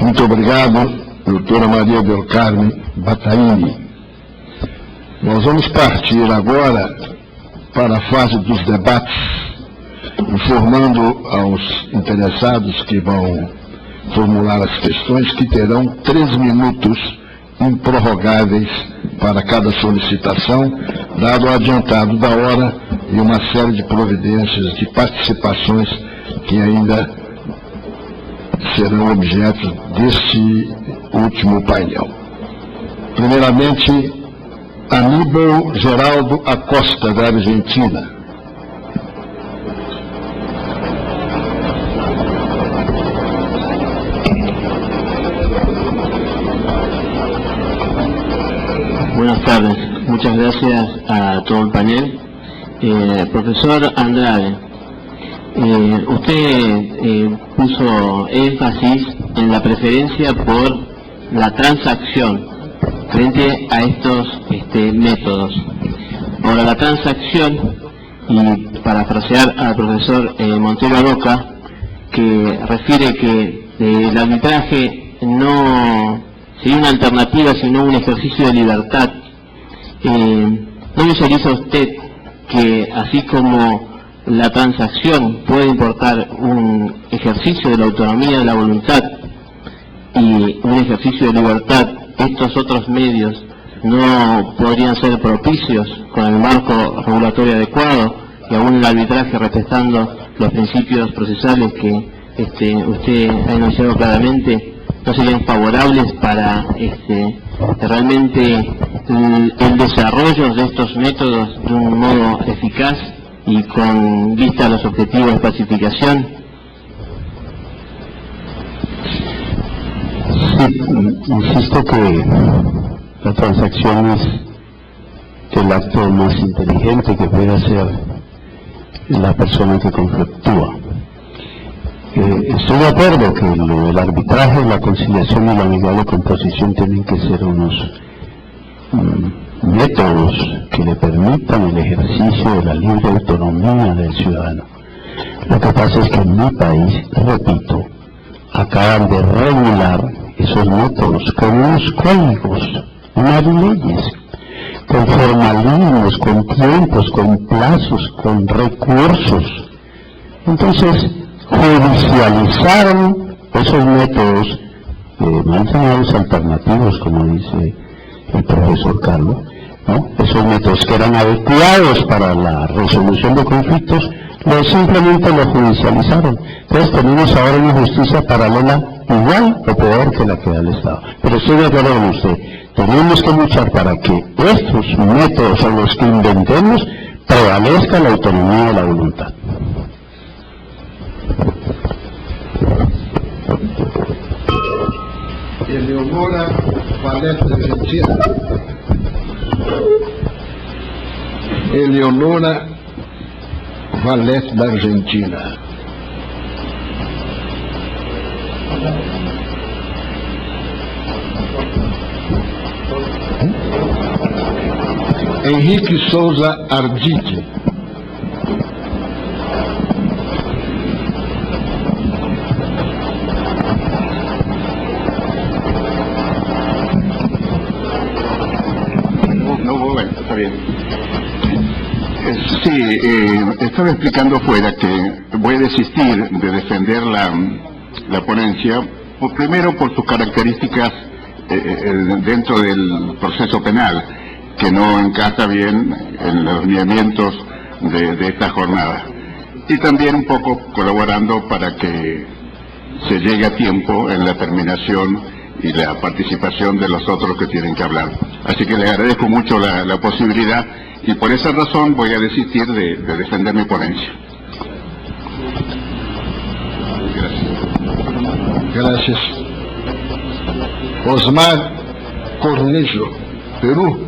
Muito obrigado, doutora Maria del Carmen Battaini. Nós vamos partir agora para a fase dos debates, informando aos interessados que vão formular as questões que terão 3 minutos improrrogáveis para cada solicitação, dado o adiantado da hora e uma série de providências de participações que ainda serão objeto deste último painel. Primeiramente, Aníbal Geraldo Acosta, da Argentina. Buenas tardes, muchas gracias a todo el panel. Profesor Andrade, usted puso énfasis en la preferencia por la transacción frente a estos métodos. Ahora, la transacción, y parafrasear al profesor Montero Aroca, que refiere que el arbitraje no sería una alternativa, sino un ejercicio de libertad. ¿No visualiza usted que así como la transacción puede importar un ejercicio de la autonomía de la voluntad y un ejercicio de libertad, estos otros medios no podrían ser propicios con el marco regulatorio adecuado y aún el arbitraje respetando los principios procesales que usted ha enunciado claramente, no serían favorables para realmente el desarrollo de estos métodos de un modo eficaz y con vista a los objetivos de pacificación? Sí, insisto que la transacción es el acto más inteligente que puede hacer la persona que conflictúa. Estoy de acuerdo que el arbitraje, la conciliación y la amigable composición tienen que ser unos métodos que le permitan el ejercicio de la libre autonomía del ciudadano. Lo que pasa es que en mi país, repito, acaban de regular esos métodos con unos códigos, unas leyes, con formalismos, con tiempos, con plazos, con recursos. Entonces, judicializaron esos métodos mal llamados alternativos, como dice el profesor Carlos, ¿no? Esos métodos que eran adecuados para la resolución de conflictos, simplemente lo judicializaron. Entonces tenemos ahora una justicia paralela igual o peor que la que da el Estado. Pero estoy de acuerdo con usted, tenemos que luchar para que estos métodos a los que inventemos prevalezca la autonomía de la voluntad. Eleonora Valete, da Argentina. Eleonora Valete, da Argentina. Henrique Souza Arditi. Está bien. Sí, estaba explicando fuera que voy a desistir de defender la ponencia, primero por sus características dentro del proceso penal, que no encaja bien en los lineamientos de esta jornada, y también un poco colaborando para que se llegue a tiempo en la terminación y la participación de los otros que tienen que hablar. Así que le agradezco mucho la posibilidad, y por esa razón voy a desistir de defender mi ponencia. Gracias. Osmar Cornejo, Perú.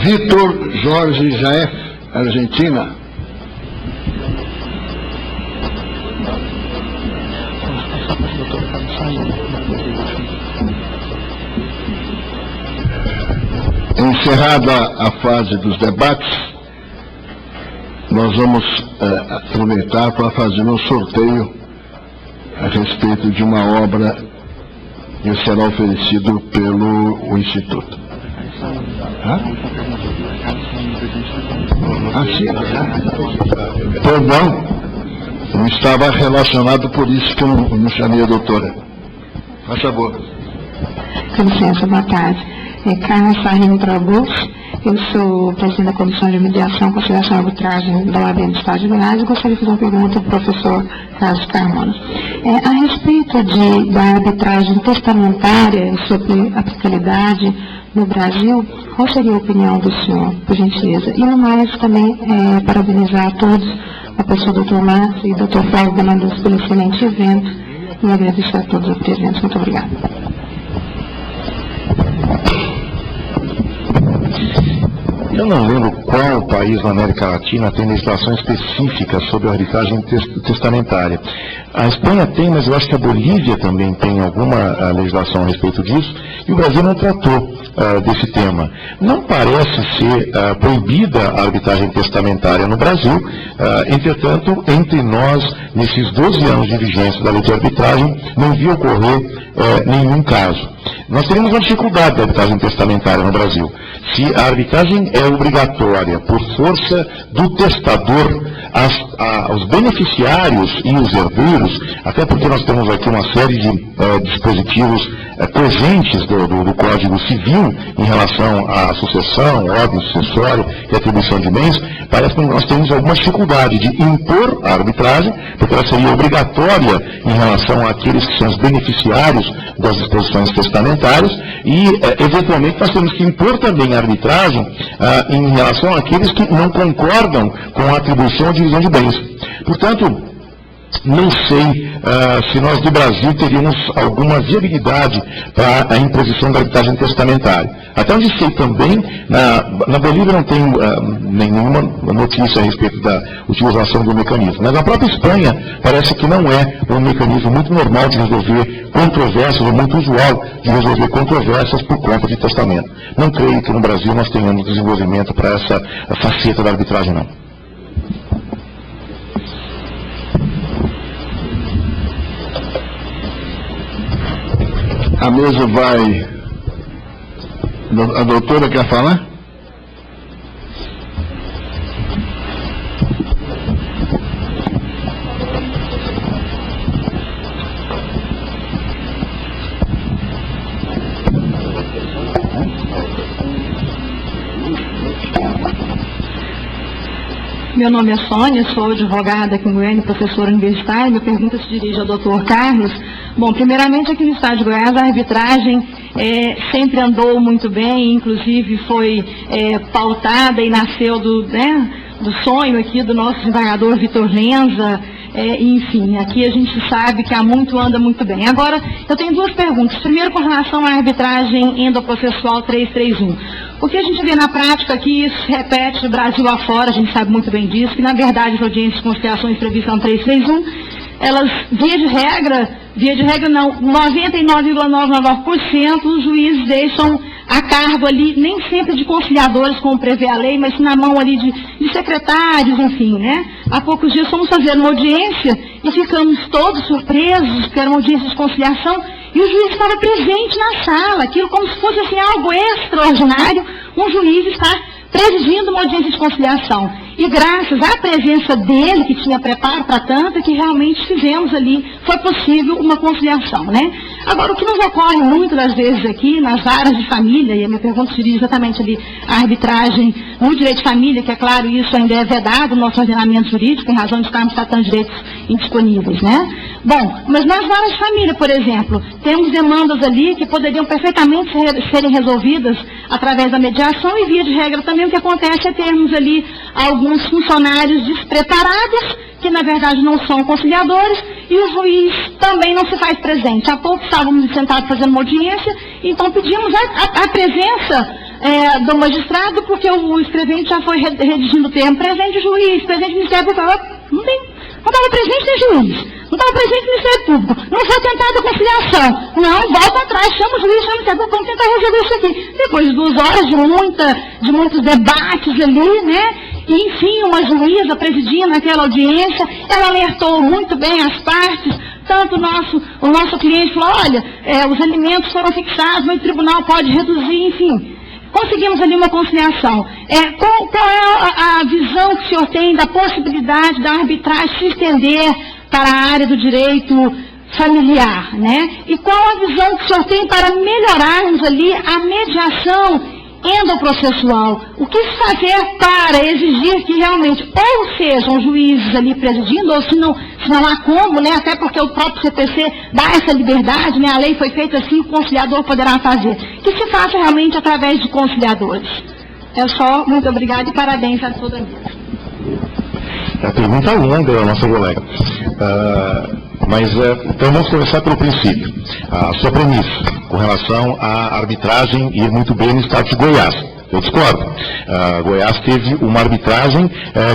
Vitor Jorge Jaef, Argentina. Encerrada a fase dos debates, nós vamos aproveitar para fazer um sorteio a respeito de uma obra que será oferecido pelo Instituto. Sim. Perdão, não estava relacionado, por isso que eu não chamei a doutora. Faz favor. Com licença, boa tarde. Carla Sarrino Trabus, eu sou presidente da Comissão de Mediação, Conciliação e Arbitragem da OAB do Estado de Goiás e gostaria de fazer uma pergunta para o professor Carlos Carmona. A respeito da arbitragem testamentária e sobre aplicabilidade no Brasil, qual seria a opinião do senhor, por gentileza? E no mais, também, parabenizar a todos, a pessoa do Dr. Márcio e do Dr. Flávio Benandus pelo excelente evento e agradecer a todos os presentes. Muito obrigada. Eu não lembro qual país na América Latina tem legislação específica sobre a arbitragem testamentária. A Espanha tem, mas eu acho que a Bolívia também tem alguma legislação a respeito disso, e o Brasil não tratou desse tema. Não parece ser proibida a arbitragem testamentária no Brasil, entretanto, entre nós, nesses 12 anos de vigência da lei de arbitragem, não vi ocorrer nenhum caso. Nós teríamos uma dificuldade da arbitragem testamentária no Brasil. Se a arbitragem é obrigatória por força do testador aos beneficiários e os herdeiros, até porque nós temos aqui uma série de dispositivos cogentes do Código Civil em relação à sucessão, ordem sucessória e atribuição de bens, parece que nós temos alguma dificuldade de impor a arbitragem, porque ela seria obrigatória em relação àqueles que são os beneficiários das disposições testamentárias e, eventualmente, nós temos que impor também a arbitragem em relação àqueles que não concordam com a atribuição ou divisão de bens. Portanto, não sei se nós do Brasil teríamos alguma viabilidade para a imposição da arbitragem testamentária. Até onde sei também, na Bolívia não tem nenhuma notícia a respeito da utilização do mecanismo. Mas na própria Espanha parece que não é um mecanismo muito normal de resolver controvérsias, ou muito usual de resolver controvérsias por conta de testamento. Não creio que no Brasil nós tenhamos desenvolvimento para essa faceta da arbitragem, não. A mesa vai... A doutora quer falar? Meu nome é Sônia, sou advogada aqui em Goiânia, professora universitária. Minha pergunta se dirige ao Dr. Carlos. Bom, primeiramente aqui no Estado de Goiás a arbitragem sempre andou muito bem, inclusive foi pautada e nasceu do sonho aqui do nosso desembargador Vitor Lenza. Enfim, aqui a gente sabe que há muito anda muito bem. Agora, eu tenho duas perguntas. Primeiro, com relação à arbitragem endoprocessual 331. O que a gente vê na prática aqui, isso se repete do Brasil afora, a gente sabe muito bem disso, que na verdade as audiências de conciliação e previsão 331, elas, via de regra não, 99,99% os juízes deixam a cargo ali, nem sempre de conciliadores, como prevê a lei, mas na mão ali de secretários, enfim, né? Há poucos dias fomos fazer uma audiência e ficamos todos surpresos, porque era uma audiência de conciliação, e o juiz estava presente na sala, aquilo como se fosse assim, algo extraordinário, um juiz está presidindo uma audiência de conciliação. E graças à presença dele, que tinha preparo para tanto, que realmente fizemos ali, foi possível uma conciliação, né? Agora, o que nos ocorre muitas das vezes aqui, nas varas de família, e a minha pergunta se dirige exatamente ali à arbitragem no direito de família, que é claro, isso ainda é vedado no nosso ordenamento jurídico, em razão de estarmos tratando de direitos indisponíveis, né? Bom, mas nas varas de família, por exemplo, temos demandas ali que poderiam perfeitamente serem resolvidas através da mediação e, via de regra, também o que acontece é termos ali alguns funcionários despreparados, que na verdade não são conciliadores, e o juiz também não se faz presente. Há pouco estávamos sentados fazendo uma audiência, então pedimos a presença do magistrado, porque o escrevente já foi redigindo o termo presente juiz, presente ministério, não estava presente nem juiz. Não estava presente no Ministério Público. Não foi tentada a conciliação. Não, volta atrás, chama o juiz, chama o Ministério Público, vamos tentar resolver isso aqui. Depois de 2 horas de muitos debates ali, né? E, enfim, uma juíza presidindo aquela audiência, ela alertou muito bem as partes, tanto o nosso cliente falou, olha, os alimentos foram fixados, mas o tribunal pode reduzir, enfim. Conseguimos ali uma conciliação. Qual é a visão que o senhor tem da possibilidade da arbitragem se estender para a área do direito familiar, né? E qual a visão que o senhor tem para melhorarmos ali a mediação endoprocessual? O que se fazer para exigir que realmente ou sejam juízes ali presidindo, ou se não há como, né? Até porque o próprio CPC dá essa liberdade, né? A lei foi feita assim, o conciliador poderá fazer. Que se faça realmente através de conciliadores. É só, muito obrigada e parabéns a toda a mesa. A pergunta é longa, nossa colega. Então vamos começar pelo princípio. A sua premissa com relação à arbitragem ir muito bem no estado de Goiás. Eu discordo. Goiás teve uma arbitragem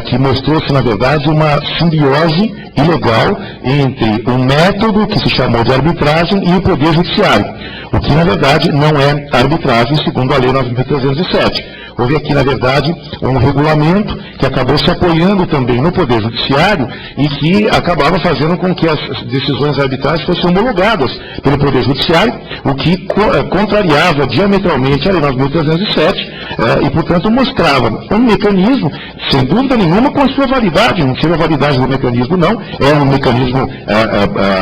que mostrou-se, na verdade, uma simbiose ilegal entre um método que se chamou de arbitragem e o Poder Judiciário, o que, na verdade, não é arbitragem segundo a Lei 9.307. Houve aqui, na verdade, um regulamento que acabou se apoiando também no Poder Judiciário e que acabava fazendo com que as decisões arbitrais fossem homologadas pelo Poder Judiciário, o que contrariava diametralmente a Lei 9.307 e, portanto, mostrava um mecanismo, sem dúvida nenhuma, com a sua validade. Não tira a validade do mecanismo, não. É um mecanismo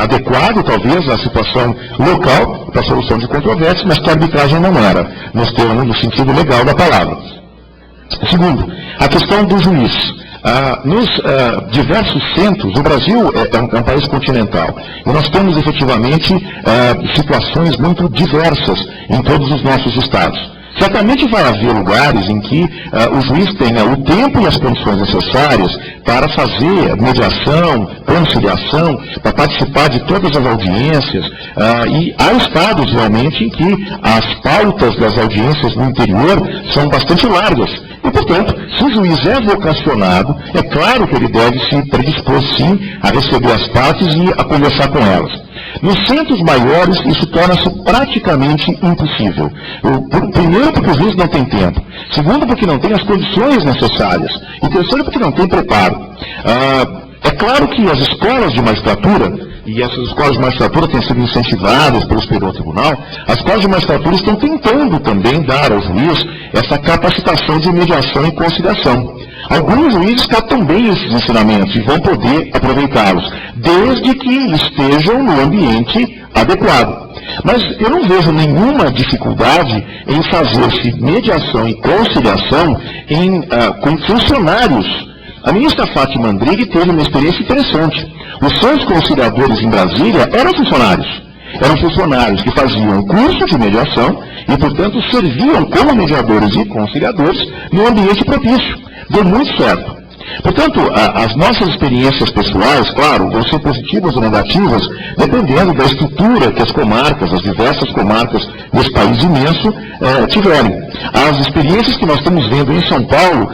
adequado, talvez, à situação local para a solução de controvérsias, mas que a arbitragem não era, nos termos, no sentido legal da palavra. Segundo, a questão do juiz. Nos diversos centros, o Brasil é um país continental, e nós temos efetivamente situações muito diversas em todos os nossos estados. Certamente vai haver lugares em que o juiz tenha o tempo e as condições necessárias para fazer mediação, conciliação, para participar de todas as audiências, e há estados realmente em que as pautas das audiências no interior são bastante largas. E, portanto, se o juiz é vocacionado, é claro que ele deve se predispor, sim, a receber as partes e a conversar com elas. Nos centros maiores, isso torna-se praticamente impossível. Primeiro, porque o juiz não tem tempo. Segundo, porque não tem as condições necessárias. E terceiro, porque não tem preparo. É claro que as escolas de magistratura, e essas escolas de magistratura têm sido incentivadas pelo Superior Tribunal, as escolas de magistratura estão tentando também dar ao juiz essa capacitação de mediação e conciliação. Alguns juízes captam bem esses ensinamentos e vão poder aproveitá-los, desde que estejam no ambiente adequado. Mas eu não vejo nenhuma dificuldade em fazer-se mediação e conciliação com funcionários. A ministra Fátima Andrighi teve uma experiência interessante. Os seus conciliadores em Brasília eram funcionários. Eram funcionários que faziam curso de mediação e, portanto, serviam como mediadores e conciliadores no ambiente propício. Deu muito certo. Portanto, as nossas experiências pessoais, claro, vão ser positivas ou negativas, dependendo da estrutura que as comarcas, as diversas comarcas desse país imenso, tiverem. As experiências que nós estamos vendo em São Paulo,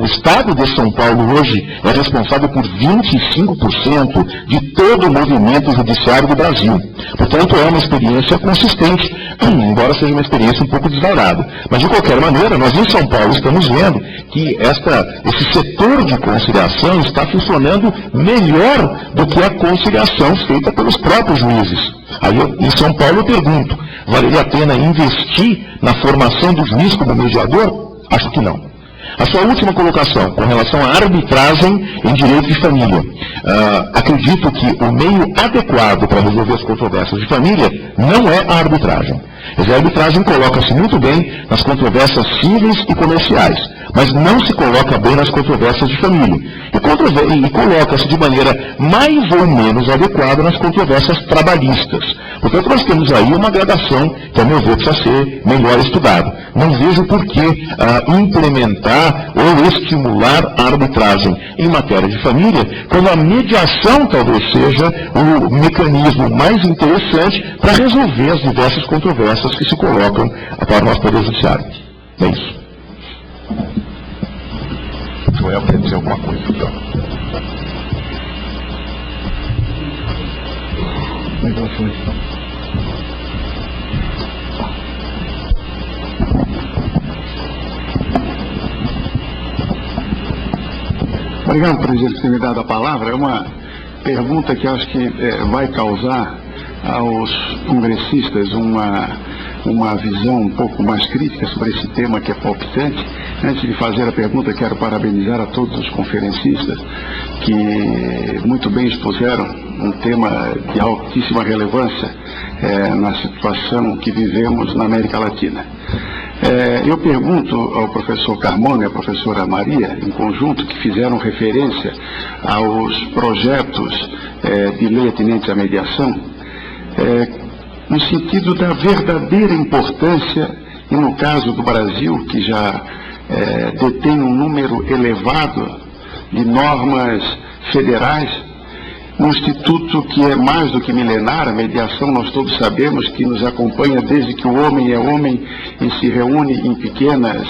o estado de São Paulo hoje é responsável por 25% de todo o movimento judiciário do Brasil. Portanto, é uma experiência consistente, embora seja uma experiência um pouco desvairada. Mas, de qualquer maneira, nós em São Paulo estamos vendo que esse setor de conciliação está funcionando melhor do que a conciliação feita pelos próprios juízes. Aí, em São Paulo, eu pergunto, valeria a pena investir na formação do juiz como mediador? Acho que não. A sua última colocação, com relação à arbitragem em direito de família. Acredito que o meio adequado para resolver as controvérsias de família não é a arbitragem. A arbitragem coloca-se muito bem nas controvérsias cíveis e comerciais, mas não se coloca bem nas controvérsias de família. E coloca-se de maneira mais ou menos adequada nas controvérsias trabalhistas. Portanto, nós temos aí uma gradação que, a meu ver, precisa ser melhor estudada. Não vejo por que implementar ou estimular a arbitragem em matéria de família, quando a mediação talvez seja o mecanismo mais interessante para resolver as diversas controvérsias que se colocam para o nosso Poder Judiciário. É isso. Joel quer dizer alguma coisa, então. Microfone. Obrigado, presidente, por ter me dado a palavra. É uma pergunta que acho que vai causar aos congressistas uma visão um pouco mais crítica sobre esse tema que é palpitante. Antes de fazer a pergunta, quero parabenizar a todos os conferencistas que muito bem expuseram um tema de altíssima relevância na situação que vivemos na América Latina. Eu pergunto ao professor Carmona e à professora Maria, em conjunto, que fizeram referência aos projetos de lei atinentes à mediação, no sentido da verdadeira importância, e no caso do Brasil, que já detém um número elevado de normas federais, um instituto que é mais do que milenar. A mediação, nós todos sabemos que nos acompanha desde que o homem é homem e se reúne em pequenas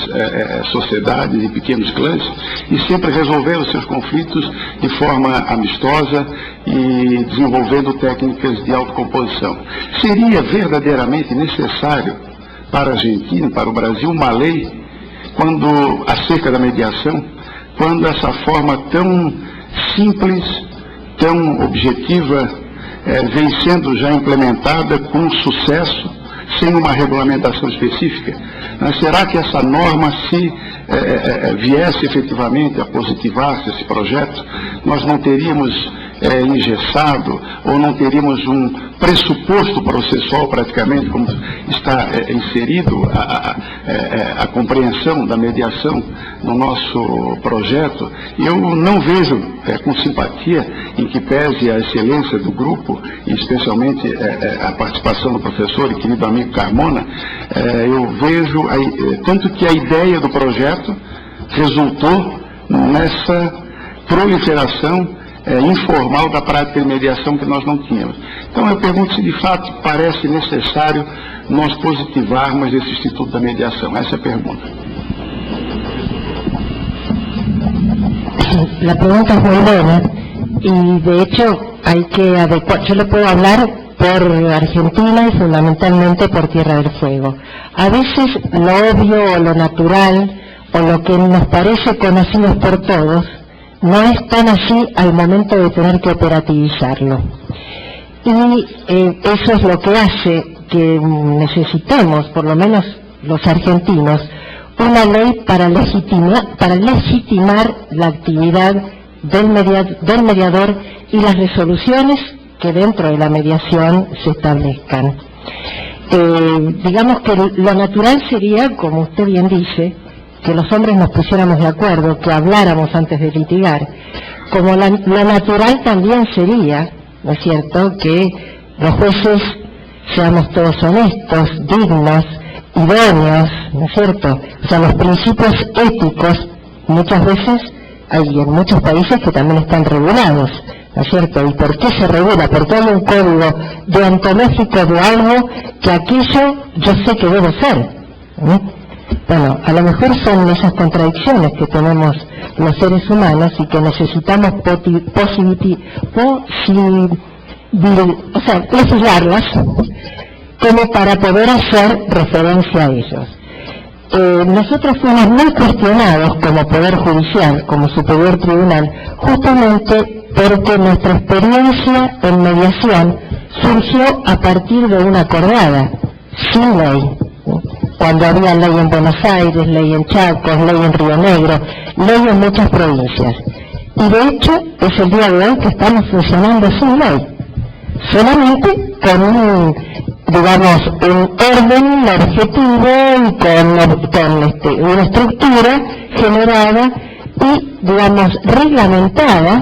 sociedades, em pequenos clãs, e sempre resolvendo seus conflitos de forma amistosa e desenvolvendo técnicas de autocomposição. Seria verdadeiramente necessário para a Argentina, para o Brasil, uma lei acerca da mediação, quando essa forma tão simples, tão objetiva, vem sendo já implementada com sucesso, sem uma regulamentação específica? Será que essa norma, se viesse efetivamente a positivar-se esse projeto, nós não teríamos engessado, ou não teríamos um pressuposto processual praticamente, como está inserido a compreensão da mediação no nosso projeto? Eu não vejo com simpatia, em que pese a excelência do grupo, e especialmente a participação do professor e querido amigo Carmona, eu vejo, tanto que a ideia do projeto resultou nessa proliferação informal da prática de mediação que nós não tínhamos. Então eu pergunto se de fato parece necessário nós positivarmos esse Instituto da Mediação. Essa é a pergunta. La pregunta es muy buena y de hecho hay que adecuar. Yo le puedo hablar por Argentina y fundamentalmente por Tierra del Fuego. A veces lo obvio o lo natural o lo que nos parece conocido por todos no es tan así al momento de tener que operativizarlo. Y eso es lo que hace que necesitemos, por lo menos los argentinos, una ley para legitimar la actividad del mediador y las resoluciones que dentro de la mediación se establezcan. Digamos que lo natural sería, como usted bien dice, que los hombres nos pusiéramos de acuerdo, que habláramos antes de litigar. Como lo natural también sería, ¿no es cierto?, que los jueces seamos todos honestos, dignos, idóneos, ¿no es cierto? O sea, los principios éticos muchas veces hay en muchos países que también están regulados, ¿no es cierto? ¿Y por qué se regula? Porque hay un código deontológico de algo que aquello yo sé que debo ser. Bueno, a lo mejor son esas contradicciones que tenemos los seres humanos y que necesitamos legislarlas como para poder hacer referencia a ellos. Nosotros fuimos muy cuestionados como Poder Judicial, como Superior Tribunal, justamente porque nuestra experiencia en mediación surgió a partir de una acordada, sin ley. Cuando había ley en Buenos Aires, ley en Chacos, ley en Río Negro, ley en muchas provincias. Y de hecho es el día de hoy que estamos funcionando sin ley, solamente con un orden objetivo y con una estructura generada y, reglamentada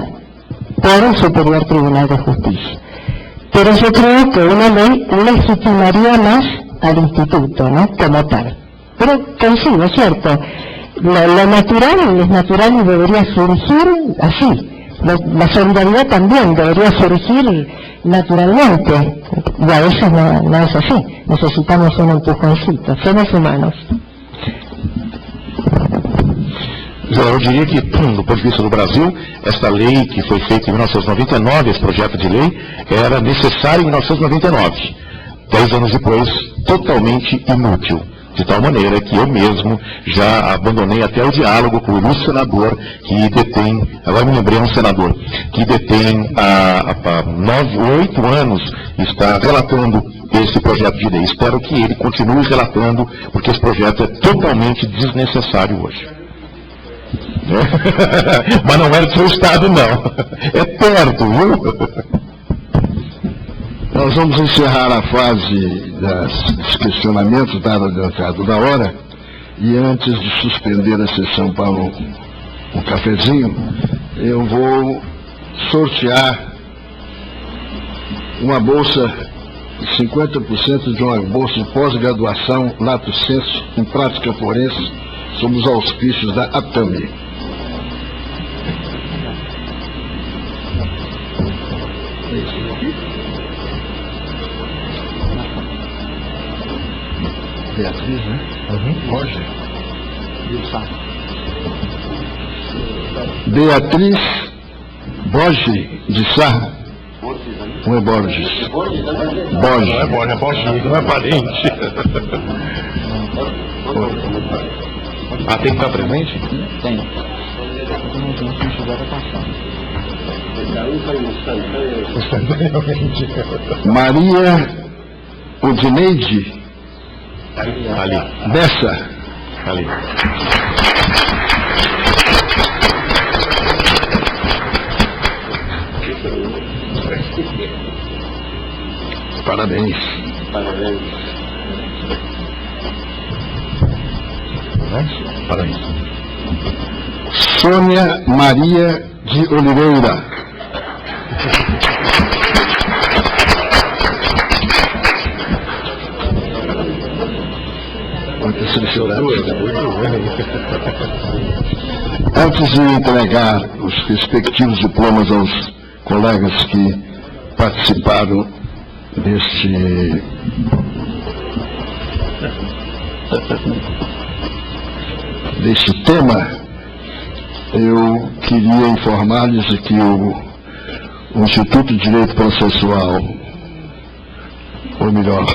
por el Superior Tribunal de Justicia. Pero yo creo que una ley legitimaría más al instituto, ¿no?, como tal. Pero coincido, es cierto, lo natural es natural y debería surgir así. La solidaridad también debería surgir naturalmente, y a veces no es así. Necesitamos un empujoncito, somos humanos. eu diria que, do ponto de vista do Brasil, esta lei que foi feita em 1999, esse projeto de lei, era necessário em 1999. 10 anos depois, totalmente inútil. De tal maneira que eu mesmo já abandonei até o diálogo com o ilustre senador que detém, agora me lembrei, é um senador, que detém há 8 anos, está relatando esse projeto de lei. Espero que ele continue relatando, porque esse projeto é totalmente desnecessário hoje. Mas não é do seu estado, não. É perto, viu? Nós vamos encerrar a fase dos questionamentos, dado o adiantado da hora, e antes de suspender a sessão para um cafezinho, eu vou sortear uma bolsa, 50% de uma bolsa de pós-graduação, lato sensu, em prática forense, sob os auspícios da ATAMI. Beatriz, né? Roger. Beatriz Borges de Sá. Não é Borges. Borges. Não é Borges, não é parente. Ah, tem que estar presente? Tem. Maria Odineide Ali. Bessa. Ali. Parabéns. Parabéns. Sônia Maria de Oliveira. Antes de entregar os respectivos diplomas aos colegas que participaram deste tema, eu queria informar-lhes de que o Instituto de Direito Processual, ou melhor,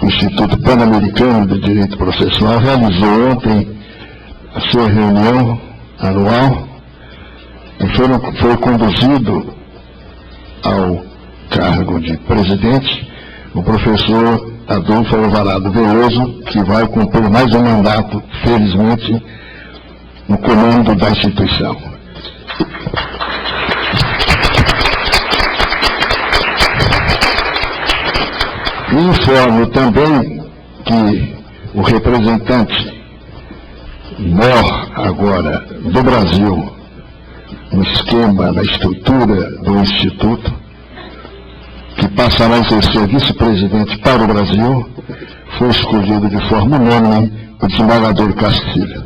o Instituto Pan-Americano de Direito Processual, realizou ontem a sua reunião anual e foi conduzido ao cargo de presidente o professor Adolfo Alvarado Veloso, que vai cumprir mais um mandato, felizmente, no comando da instituição. E informo também que o representante mor agora do Brasil, no esquema, na estrutura do Instituto, que passará a exercer vice-presidente para o Brasil, foi escolhido de forma unânime o desembargador Castilho.